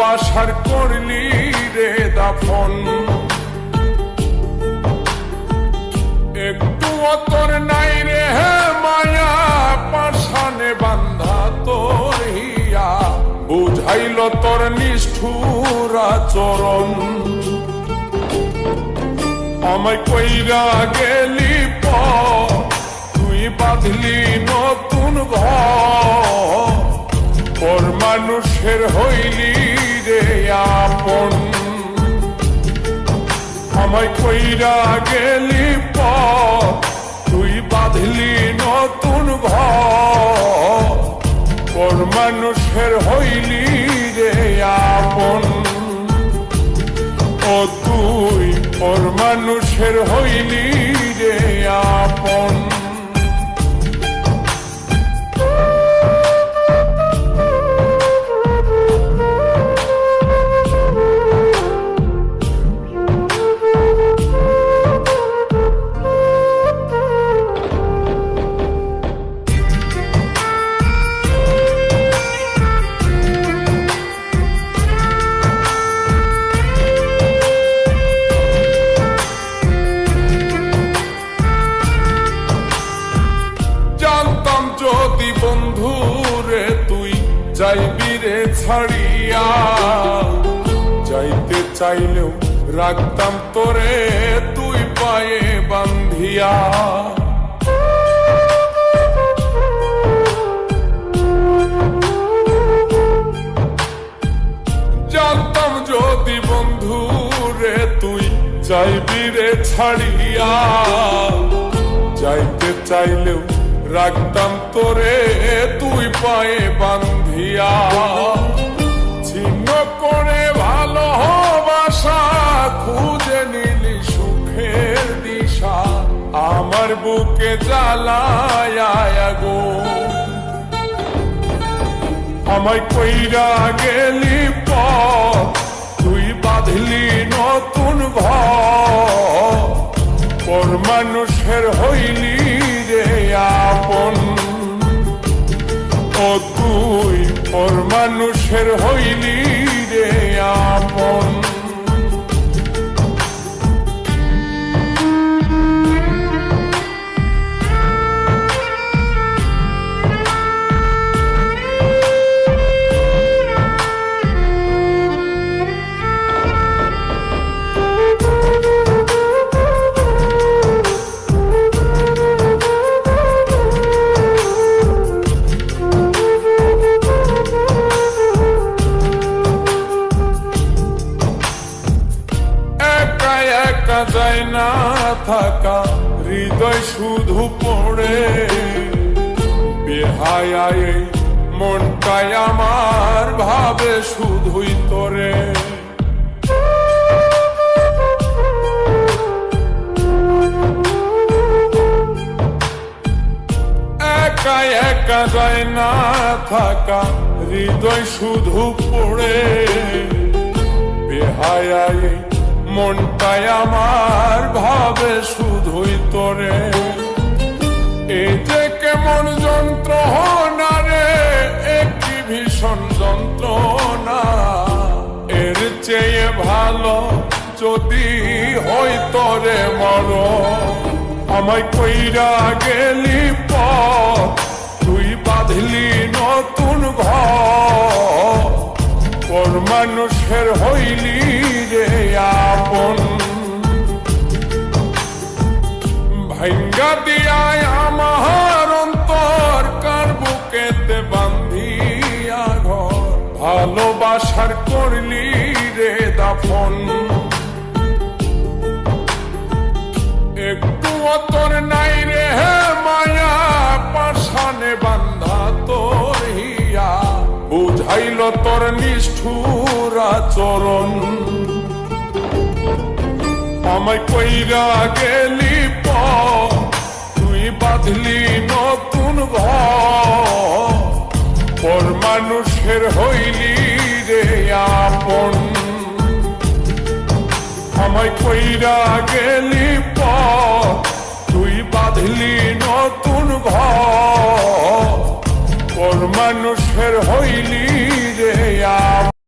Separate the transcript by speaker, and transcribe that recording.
Speaker 1: ভালোবাসার করলি রে দাফন। একটু তোর নাই রে মায়া, পাশানে বান্ধা তোর হিয়া, বুঝাইল তোর নিষ্ঠুর আচরণ। আমায় কইরা গেলি তুই বাঁধলি নতুন ঘর, পর মানুষের হইলি রে আপন। আমায় কইরা গেলি তুই বাঁধলি নতুন ঘর, পর মানুষের হইলি রে আপন। ও তুই পর মানুষের হইলি রে আপন। যদি বন্ধুরে তুই যাইবি রে ছাড়িয়া, যাইতে চাইলেও রাখতাম তোরে তুই পায়ে বান্ধিয়া। জানতাম যদি বন্ধুরে তুই যাইবি রে ছাড়িয়া, যাইতে চাইলেও রাখতাম তোরে তুই পায়ে বান্ধিয়া। ছিন্ন করে ভালোবাসা খুঁজে নিলি সুখের দিশা, আমার বুকে জ্বালায় আগুন। আমায় কইরা গেলি তুই বাঁধলি নতুন ঘর, পর মানুষের হইলি রে আপন। ও তুই পর মানুষের হইলি রে আপন। যায় না থাকা হৃদয় শুধু পড়ে, বেহায়ায় মনটাই আমার ভাবে শুধুই তোরে। একা একা যায় না থাকা হৃদয় শুধু পড়ে, বেহায়ায় মনটাই আমার ভাবে শুধুই তোরে। এই যে কেমন যন্ত্রণা রে, একটি ভীষণ যন্ত্রণা, এর চেয়ে ভালো যদি হই তোরে মর। আমায় কইরা গেলি তুই বাঁধলি নতুন ঘর, পর মানুষের হইলি রে আপন। ভাঙ্গা দিয়ায় আমার অন্তর কার বুকেতে বান্ধিয়া ঘর, ভালোবাসার করলি রে দাফন। একটু তোর নাই রে মায়া, পাশানে বান্ধা তোর হিয়া, বুঝাইল তোর নিষ্ঠুর আচরণ। আমায় কইরা গেলি তুই বাঁধলি নতুন ঘর, পর মানুষের হইলি রে আপন। আমায় কইরা গেলি